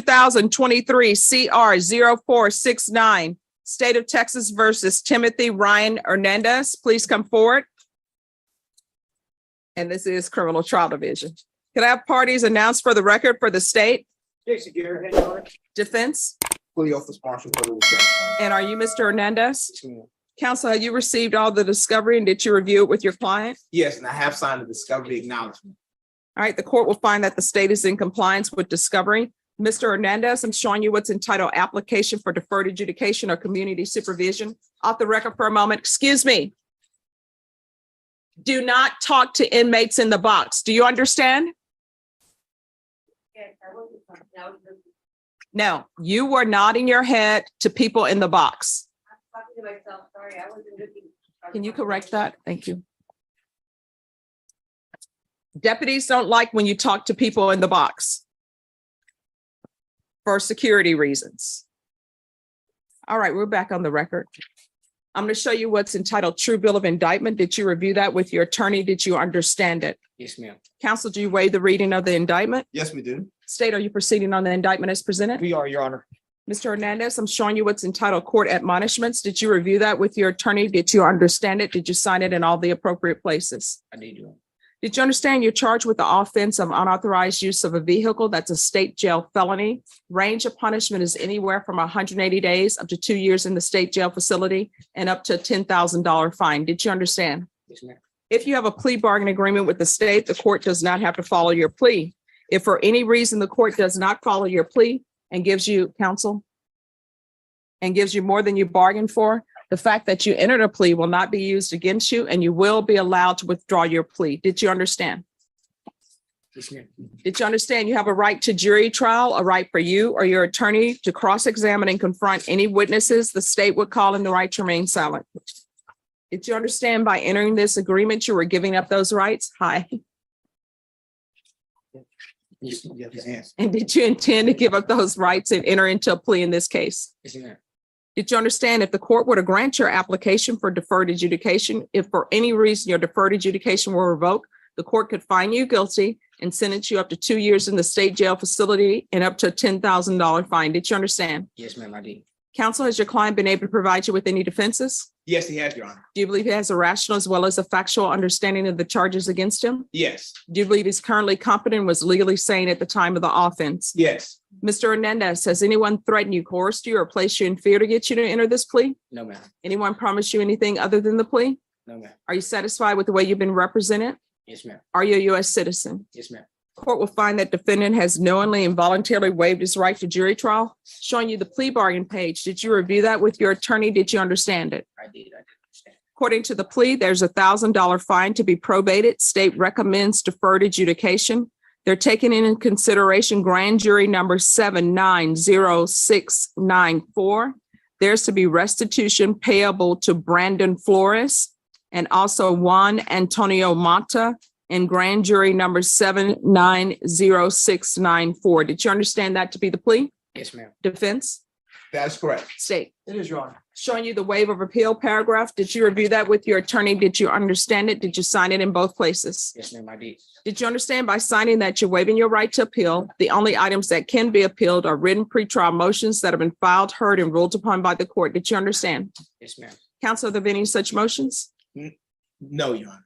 2023 CR 0469, State of Texas versus Timothy Ryan Hernandez. Please come forward. And this is Criminal Trial Division. Can I have parties announced for the record for the state? Jason Garrett, Your Honor. Defense? Fully office marshal for the defense. And are you Mr. Hernandez? Counsel, have you received all the discovery and did you review it with your client? Yes, and I have signed the discovery acknowledgement. All right, the court will find that the state is in compliance with discovery. Mr. Hernandez, I'm showing you what's entitled application for deferred adjudication or community supervision. Off the record for a moment. Excuse me. Do not talk to inmates in the box. Do you understand? No, you were nodding your head to people in the box. I'm talking to myself. Sorry, I wasn't looking. Can you correct that? Thank you. Deputies don't like when you talk to people in the box for security reasons. All right, we're back on the record. I'm going to show you what's entitled True Bill of Indictment. Did you review that with your attorney? Did you understand it? Yes, ma'am. Counsel, do you waive the reading of the indictment? Yes, we do. State, are you proceeding on the indictment as presented? We are, Your Honor. Mr. Hernandez, I'm showing you what's entitled Court Admonishments. Did you review that with your attorney? Did you understand it? Did you sign it in all the appropriate places? I did. Did you understand you're charged with the offense of unauthorized use of a vehicle? That's a state jail felony. Range of punishment is anywhere from 180 days up to 2 years in the state jail facility and up to a $10,000 fine. Did you understand? Yes, ma'am. If you have a plea bargain agreement with the state, the court does not have to follow your plea. If for any reason the court does not follow your plea and gives you counsel and gives you more than you bargained for, the fact that you entered a plea will not be used against you and you will be allowed to withdraw your plea. Did you understand? Yes, ma'am. Did you understand you have a right to jury trial, a right for you or your attorney to cross-examine and confront any witnesses the state would call in the right to remain silent? Did you understand by entering this agreement, you were giving up those rights? Hi. Yes, And did you intend to give up those rights and enter into a plea in this case? ma'am. Did you understand if the court were to grant your application for deferred adjudication, if for any reason your deferred adjudication were revoked, the court could find you guilty and sentence you up to 2 years in the state jail facility and up to a $10,000 fine? Did you understand? Yes, ma'am, I did. Counsel, has your client been able to provide you with any defenses? Yes, he has, Your Honor. Do you believe he has a rational as well as a factual understanding of the charges against him? Yes. Do you believe he's currently competent and was legally sane at the time of the offense? Yes. Mr. Hernandez, has anyone threatened you, coerced you, or placed you in fear to get you to enter this plea? No, ma'am. Anyone promised you anything other than the plea? No, ma'am. Are you satisfied with the way you've been represented? Yes, ma'am. Are you a U.S. citizen? Yes, ma'am. Court will find that defendant has knowingly and voluntarily waived his right to jury trial. Showing you the plea bargain page. Did you review that with your attorney? Did you understand it? I did understand. According to the plea, there's a $1,000 fine to be probated. State recommends deferred adjudication. They're taking into consideration grand jury number 790694. There's to be restitution payable to Brandon Flores and also Juan Antonio Mata and grand jury number 790694. Did you understand that to be the plea? Yes, ma'am. Defense? That's correct. State. It is, Your Honor. Showing you the waiver of appeal paragraph. Did you review that with your attorney? Did you understand it? Did you sign it in both places? Yes, ma'am, I did. Did you understand by signing that you're waiving your right to appeal? The only items that can be appealed are written pretrial motions that have been filed, heard, and ruled upon by the court. Did you understand? Yes, ma'am. Counsel, are there any such motions? No, Your Honor.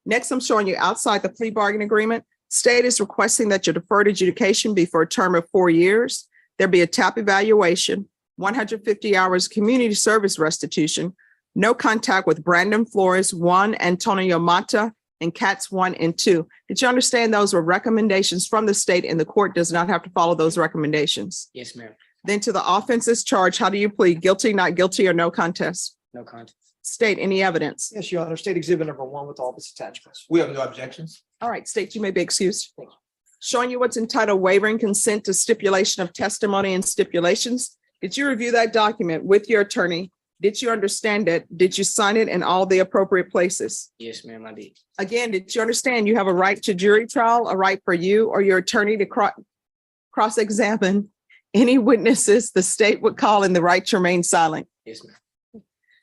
Next, I'm showing you outside the plea bargain agreement. State is requesting that your deferred adjudication be for a term of 4 years. There be a TAP evaluation, 150 hours community service restitution, no contact with Brandon Flores, Juan Antonio Mata, and Cats 1 and 2. Did you understand those were recommendations from the state and the court does not have to follow those recommendations? Yes, ma'am. Then to the offenses charged, how do you plead? Guilty, not guilty, or no contest? No contest. State, any evidence? Yes, Your Honor. State Exhibit number 1 with all of its attachments. We have no objections. All right, state, you may be excused. Showing you what's entitled waiving consent to stipulation of testimony and stipulations. Did you review that document with your attorney? Did you understand it? Did you sign it in all the appropriate places? Yes, ma'am, I did. Again, did you understand you have a right to jury trial, a right for you or your attorney to cross-examine any witnesses the state would call in the right to remain silent? Yes, ma'am.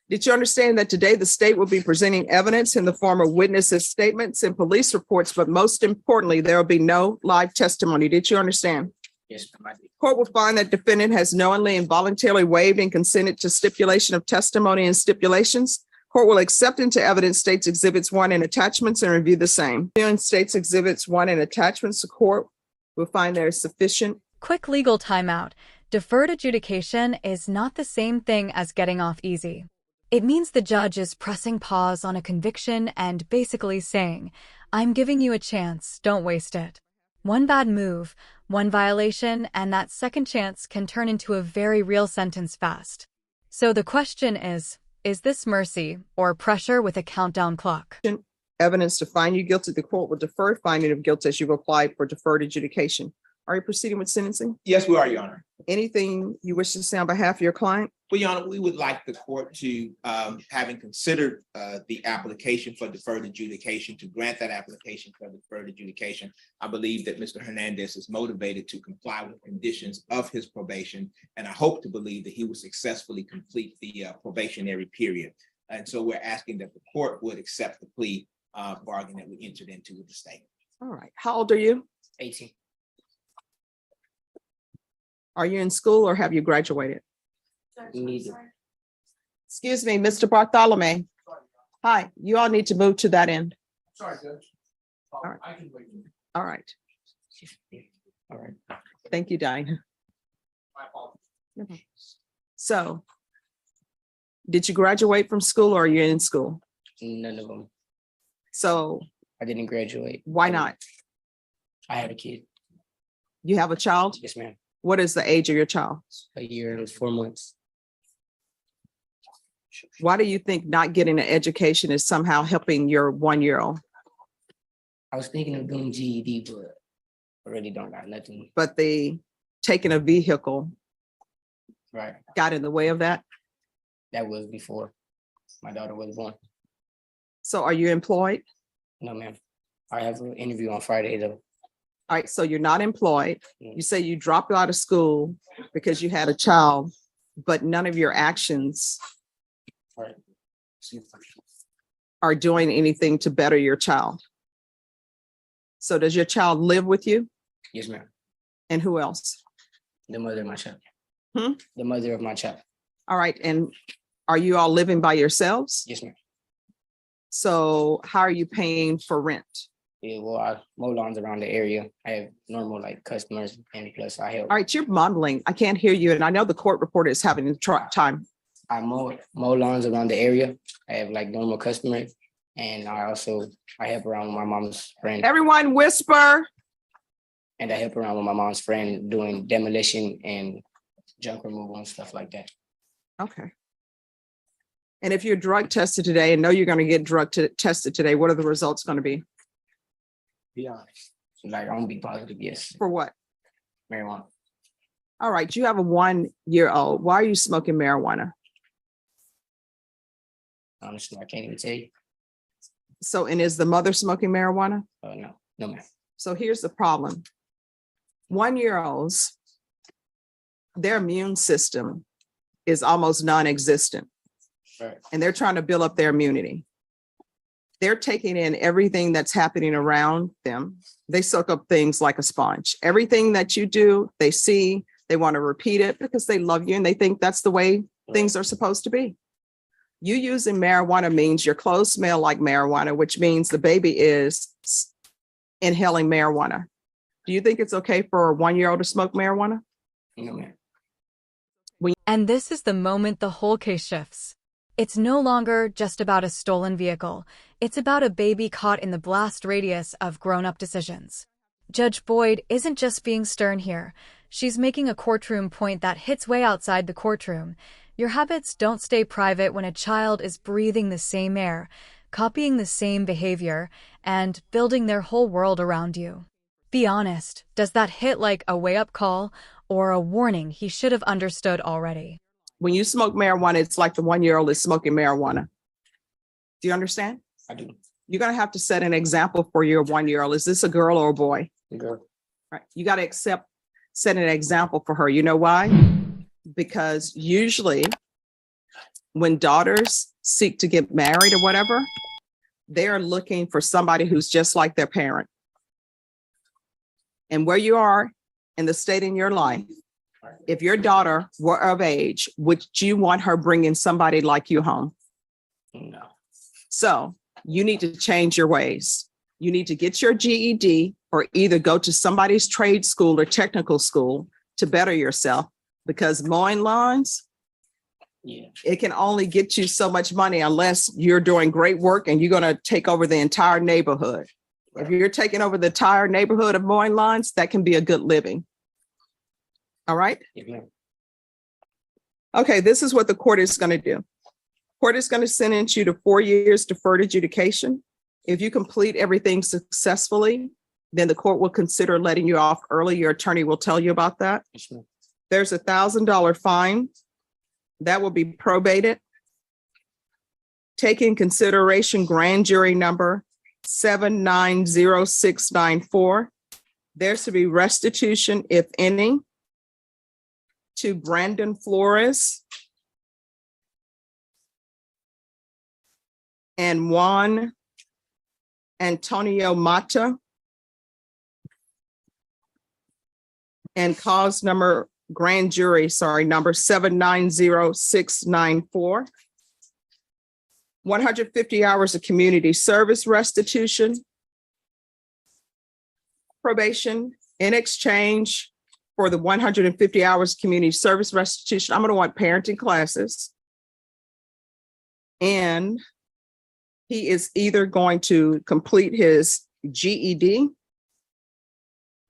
Did you understand that today the state will be presenting evidence in the form of witnesses' statements and police reports, but most importantly, there will be no live testimony? Did you understand? Yes, ma'am, I did. Court will find that defendant has knowingly and voluntarily waived and consented to stipulation of testimony and stipulations. Court will accept into evidence States Exhibits 1 and attachments and review the same. In States Exhibits 1 and attachments, the court will find there is sufficient. Quick legal timeout. Deferred adjudication is not the same thing as getting off easy. It means the judge is pressing pause on a conviction and basically saying, I'm giving you a chance, don't waste it. One bad move, one violation, and that second chance can turn into a very real sentence fast. So the question is this mercy or pressure with a countdown clock? Evidence to find you guilty, the court will defer finding of guilt as you've applied for deferred adjudication. Are you proceeding with sentencing? Yes, we are, Your Honor. Anything you wish to say on behalf of your client? Well, Your Honor, we would like the court to, having considered the application for deferred adjudication, to grant that application for deferred adjudication. I believe that Mr. Hernandez is motivated to comply with conditions of his probation, and I hope to believe that he will successfully complete the probationary period. And so we're asking that the court would accept the plea bargain that we entered into with the state. All right. How old are you? 18. Are you in school or have you graduated? Neither. Excuse me, Mr. Bartholomew. Hi, you all need to move to that end. Sorry, Judge. All right. I can wait. All right. All right. Thank you, Diane. My apologies. So, did you graduate from school or are you in school? None of them. So, I didn't graduate. why not? I had a kid. You have a child? Yes, ma'am. What is the age of your child? A year and 4 months. Why do you think not getting an education is somehow helping your 1-year-old? I was thinking of doing GED, but I really don't got nothing. But the taking a vehicle Right. got in the way of that? That was before my daughter was born. So are you employed? No, ma'am. I have an interview on Friday, though. All right, so you're not employed. You say you dropped out of school because you had a child, but none of your actions Right. are doing anything to better your child. So does your child live with you? Yes, ma'am. And who else? The mother of my child. Hmm? The mother of my child. All right, and are you all living by yourselves? Yes, ma'am. So how are you paying for rent? Yeah, well, I mow lawns around the area. I have normal customers, and plus I help. All right, you're mumbling. I can't hear you. And I know the court reporter is having a time. I mow lawns around the area. I have normal customers, and I help around with my mom's friend. Everyone whisper. And I help around with my mom's friend doing demolition and junk removal and stuff like that. Okay. And if you're drug tested today and know you're going to get tested today, what are the results going to be? Be honest. I'm gonna be positive, yes. For what? Marijuana. All right, you have a 1-year-old. Why are you smoking marijuana? Honestly, I can't even tell you. So, and is the mother smoking marijuana? No, ma'am. So here's the problem. 1-year-olds, their immune system is almost non-existent. Right. And they're trying to build up their immunity. They're taking in everything that's happening around them. They soak up things like a sponge. Everything that you do, they see, they want to repeat it because they love you and they think that's the way things are supposed to be. You using marijuana means your clothes smell like marijuana, which means the baby is inhaling marijuana. Do you think it's okay for a 1-year-old to smoke marijuana? No, ma'am. And this is the moment the whole case shifts. It's no longer just about a stolen vehicle. It's about a baby caught in the blast radius of grown-up decisions. Judge Boyd isn't just being stern here. She's making a courtroom point that hits way outside the courtroom. Your habits don't stay private when a child is breathing the same air, copying the same behavior, and building their whole world around you. Be honest, does that hit like a wake-up call or a warning he should have understood already? When you smoke marijuana, it's like the 1-year-old is smoking marijuana. Do you understand? I do. You're going to have to set an example for your 1-year-old. Is this a girl or a boy? Girl. Right. You got to set an example for her. You know why? Because usually when daughters seek to get married or whatever, they're looking for somebody who's just like their parent. And where you are in the state in your life, if your daughter were of age, would you want her bringing somebody like you home? No. So you need to change your ways. You need to get your GED or either go to somebody's trade school or technical school to better yourself, because mowing lawns, Yeah. it can only get you so much money unless you're doing great work and you're going to take over the entire neighborhood. If you're taking over the entire neighborhood of mowing lawns, that can be a good living. All right. Yes, ma'am. Okay, this is what the court is going to do. Court is going to sentence you to 4 years deferred adjudication. If you complete everything successfully, then the court will consider letting you off early. Your attorney will tell you about that. Yes, ma'am. There's a $1,000 fine that will be probated. Take in consideration grand jury number 790694. There's to be restitution, if any, to Brandon Flores and Juan Antonio Mata, and cause number grand jury, number 790694. 150 hours of community service restitution. Probation in exchange for the 150 hours community service restitution. I'm going to want parenting classes. And he is either going to complete his GED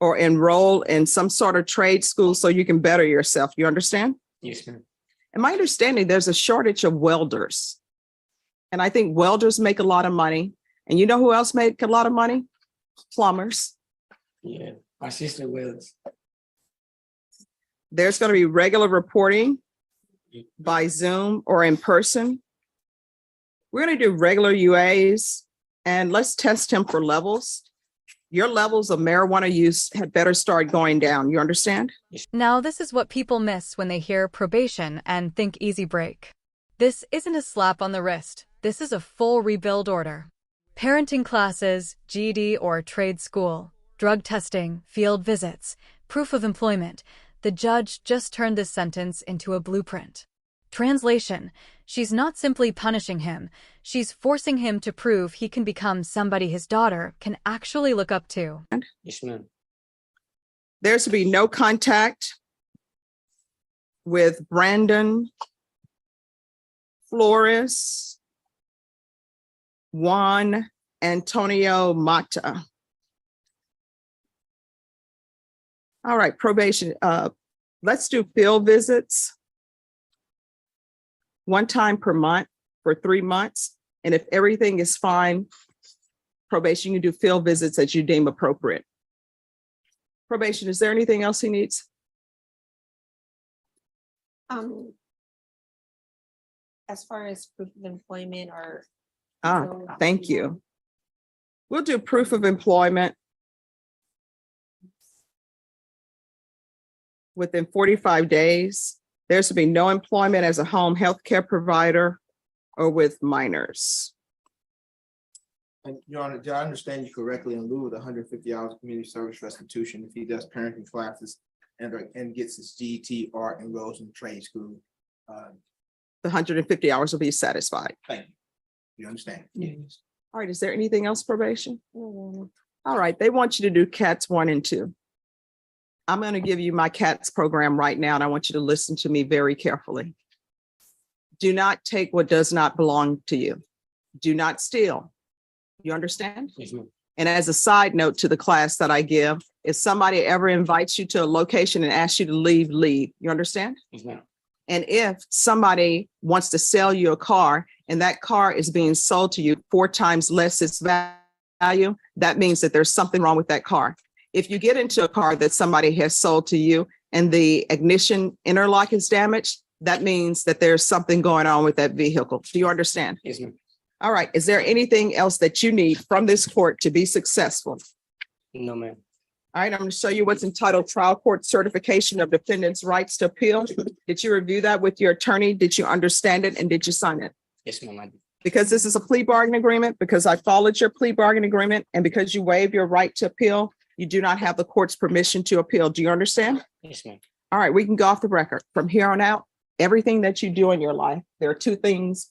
or enroll in some sort of trade school so you can better yourself. You understand? Yes, ma'am. In my understanding, there's a shortage of welders. And I think welders make a lot of money. And you know who else make a lot of money? Plumbers. Yeah. My sister will. There's going to be regular reporting by Zoom or in person. We're going to do regular UAs and let's test him for levels. Your levels of marijuana use had better start going down. You understand? Now, this is what people miss when they hear probation and think easy break. This isn't a slap on the wrist. This is a full rebuild order. Parenting classes, GED or trade school, drug testing, field visits, proof of employment. The judge just turned this sentence into a blueprint. Translation: she's not simply punishing him, she's forcing him to prove he can become somebody his daughter can actually look up to. Yes, ma'am. There's to be no contact with Brandon Flores, Juan Antonio Mata. All right, probation. Let's do field visits. One time per month for 3 months. And if everything is fine, probation, you do field visits as you deem appropriate. Probation, is there anything else he needs? As far as proof of employment or. Thank you. We'll do proof of employment within 45 days. There's to be no employment as a home health care provider or with minors. And Your Honor, did I understand you correctly? In lieu of the 150 hours of community service restitution, if he does parenting classes and gets his GET or enrolls in trade school, The 150 hours will be satisfied. thank you. You understand? Yes. All right, is there anything else, probation? All right, they want you to do CATS 1 and 2. I'm going to give you my CATS program right now, and I want you to listen to me very carefully. Do not take what does not belong to you. Do not steal. You understand? Yes, ma'am. And as a side note to the class that I give, if somebody ever invites you to a location and asks you to leave, leave. You understand? Yes, ma'am. And if somebody wants to sell you a car and that car is being sold to you 4 times less its value, that means that there's something wrong with that car. If you get into a car that somebody has sold to you and the ignition interlock is damaged, that means that there's something going on with that vehicle. Do you understand? Yes, ma'am. All right. Is there anything else that you need from this court to be successful? No, ma'am. All right, I'm going to show you what's entitled Trial Court Certification of Defendant's Rights to Appeal. Did you review that with your attorney? Did you understand it? And did you sign it? Yes, ma'am. I do. Because this is a plea bargain agreement, because I followed your plea bargain agreement, and because you waived your right to appeal, You do not have the court's permission to appeal. Do you understand? Yes, ma'am. All right, we can go off the record. From here on out, everything that you do in your life, there are three things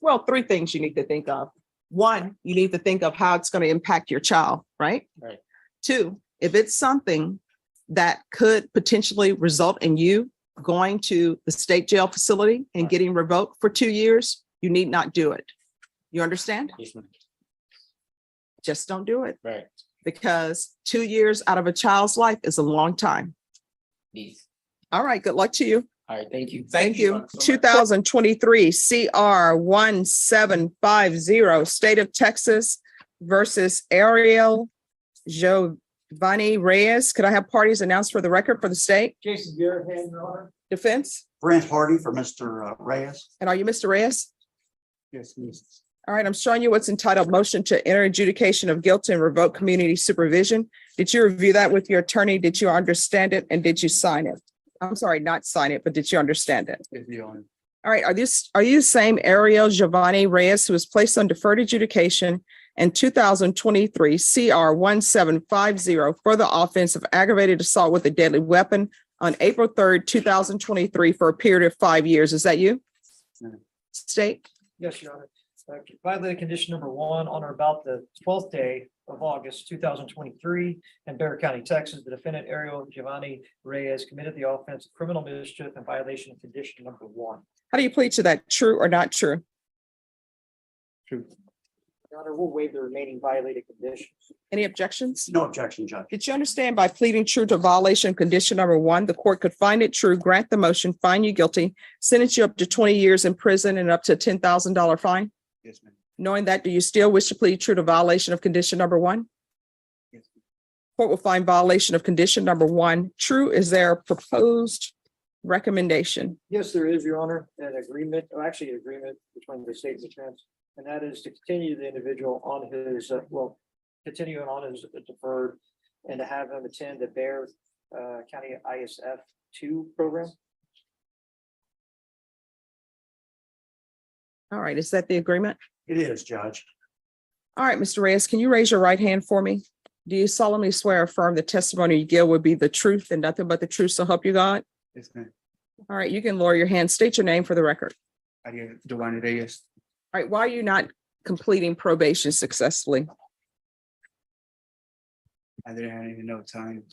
you need to think of. One, you need to think of how it's going to impact your child, right? Right. Two, if it's something that could potentially result in you going to the state jail facility and Right. getting revoked for 2 years, you need not do it. You understand? Yes, ma'am. Just don't do it, Right. because 2 years out of a child's life is a long time. Please. All right, good luck to you. All right, thank you. Thank you. so much. 2023 CR 1750, State of Texas versus Ariel Giovanni Reyes. Could I have parties announced for the record for the state Jason Garrett, hand, Your Honor. defense? Brent Hardy for Mr. Reyes. And are you Mr. Reyes? Yes, please. All right, I'm showing you what's entitled motion to enter adjudication of guilt and revoke community supervision. Did you review that with your attorney? Did you understand it? And did you sign it? I'm sorry, not sign it, but did you understand it? If you want. All right, are you the same Ariel Giovanni Reyes who was placed on deferred adjudication in 2023 CR 1750 for the offense of aggravated assault with a deadly weapon on April 3rd, 2023 for a period of 5 years? Is that you? No. State? Yes, Your Honor. Violated condition number 1 on or about the 12th day of August 2023 in Bear County, Texas. The defendant Ariel Giovanni Reyes committed the offense of criminal mischief in violation of condition number 1. How do you plead to that? True or not true? True. Your Honor, we'll waive the remaining violated conditions. Any objections? No objection, Judge. Did you understand by pleading true to violation of condition number 1, the court could find it true, grant the motion, find you guilty, sentence you up to 20 years in prison and up to a $10,000 fine? Yes, ma'am. Knowing that, do you still wish to plead true to violation of condition number 1? Yes. Court will find violation of condition number 1 true. Is there a proposed recommendation? Yes, there is, Your Honor, an agreement, or actually an agreement between the state and defense, and that is to continue the individual on his, continuing on his deferred, and to have him attend the Bear County ISF 2 program. All right, is that the agreement? It is, Judge. All right, Mr. Reyes, can you raise your right hand for me? Do you solemnly swear or affirm the testimony you give would be the truth and nothing but the truth, so help you God? Yes, ma'am. All right, you can lower your hand. State your name for the record. Ariel Giovanni Reyes. All right, why are you not completing probation successfully? I didn't have any no time.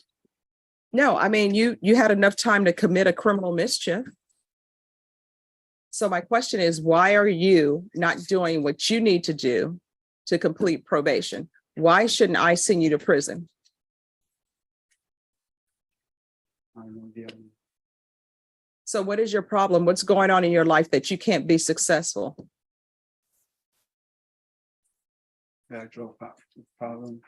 No, I mean, you had enough time to commit a criminal mischief. So my question is, why are you not doing what you need to do to complete probation? Why shouldn't I send you to prison? I don't know the other. So what is your problem? What's going on in your life that you can't be successful? Drug problem.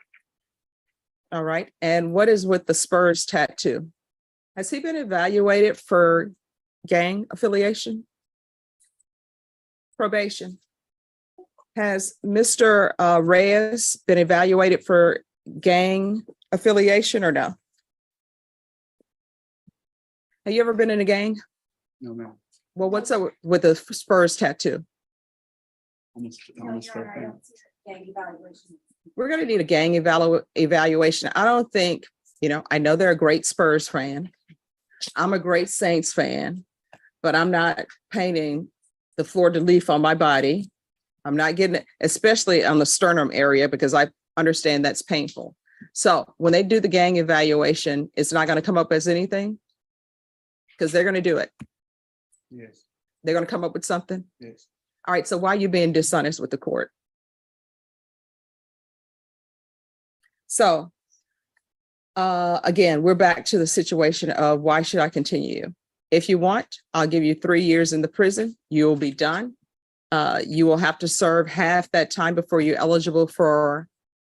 All right. And what is with the Spurs tattoo? Has he been evaluated for gang affiliation? Probation. Has Mr. Reyes been evaluated for gang affiliation or no? Have you ever been in a gang? No, ma'am. Well, what's up with the Spurs tattoo? Almost fair. We're going to need a gang evaluation. I don't think, I know they're a great Spurs fan. I'm a great Saints fan, but I'm not painting the fleur de lis on my body. I'm not getting it, especially on the sternum area, because I understand that's painful. So when they do the gang evaluation, it's not going to come up as anything because they're going to do it. Yes, They're going to come up with something. yes. All right. So why are you being dishonest with the court? So again, we're back to the situation of why should I continue you? If you want, I'll give you 3 years in the prison. You will be done. You will have to serve half that time before you're eligible for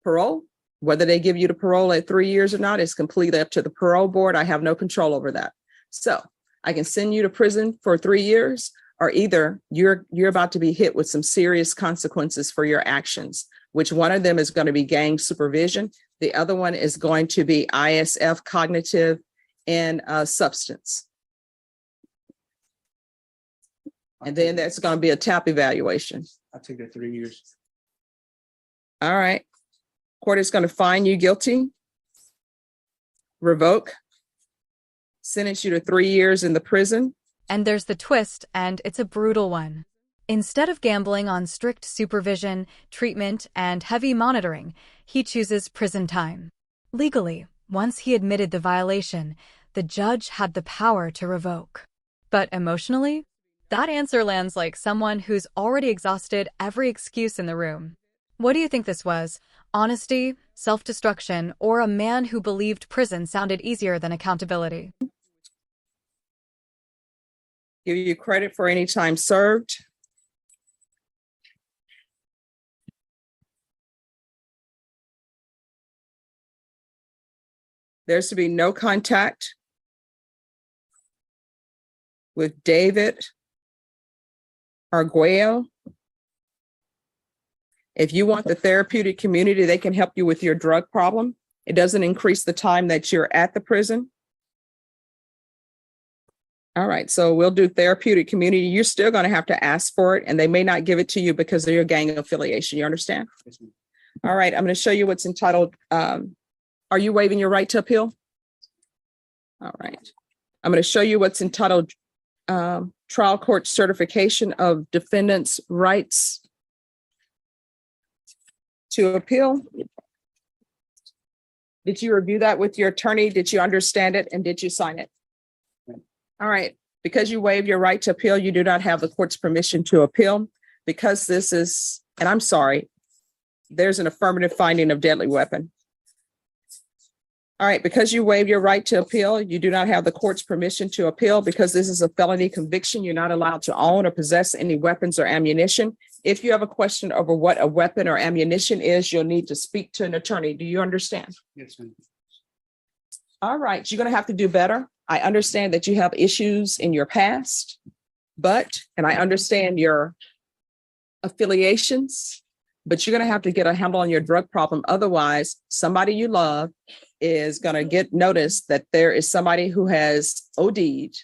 parole. Whether they give you the parole at 3 years or not is completely up to the parole board. I have no control over that. So I can send you to prison for 3 years, or either you're about to be hit with some serious consequences for your actions, which one of them is going to be gang supervision. The other one is going to be ISF, cognitive and substance. And then that's going to be a TAP evaluation. I took the 3 years. All right. Court is going to find you guilty revoke, sentence you to 3 years in the prison. And there's the twist, and it's a brutal one. Instead of gambling on strict supervision, treatment, and heavy monitoring, he chooses prison time. Legally, once he admitted the violation, the judge had the power to revoke. But emotionally, that answer lands like someone who's already exhausted every excuse in the room. What do you think this was? Honesty, self-destruction, or a man who believed prison sounded easier than accountability? Give you credit for any time served. There's to be no contact with David Arguello. If you want the therapeutic community, they can help you with your drug problem. It doesn't increase the time that you're at the prison. All right, so we'll do therapeutic community. You're still going to have to ask for it, and they may not give it to you because of your gang affiliation. You understand? Yes, ma'am. All right, I'm going to show you what's entitled, are you waiving your right to appeal? All right. I'm going to show you what's entitled trial court certification of defendant's rights to appeal. Did you review that with your attorney? Did you understand it? And did you sign it? All right. Because you waived your right to appeal, you do not have the court's permission to appeal. Because this is, and I'm sorry, there's an affirmative finding of deadly weapon. All right, because you waived your right to appeal, you do not have the court's permission to appeal. Because this is a felony conviction, you're not allowed to own or possess any weapons or ammunition. If you have a question over what a weapon or ammunition is, you'll need to speak to an attorney. Do you understand? Yes, ma'am. All right, you're going to have to do better. I understand that you have issues in your past, and I understand your affiliations, but you're going to have to get a handle on your drug problem. Otherwise, somebody you love is going to get notice that there is somebody who has OD'd,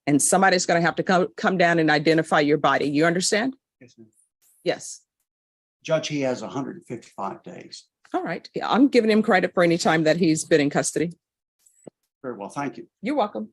and somebody's going to have to come down and identify your body. You understand? Yes, ma'am. Yes. Judge, he has 155 days. All right. Yeah, I'm giving him credit for any time that he's been in custody. Very well, thank you. You're welcome.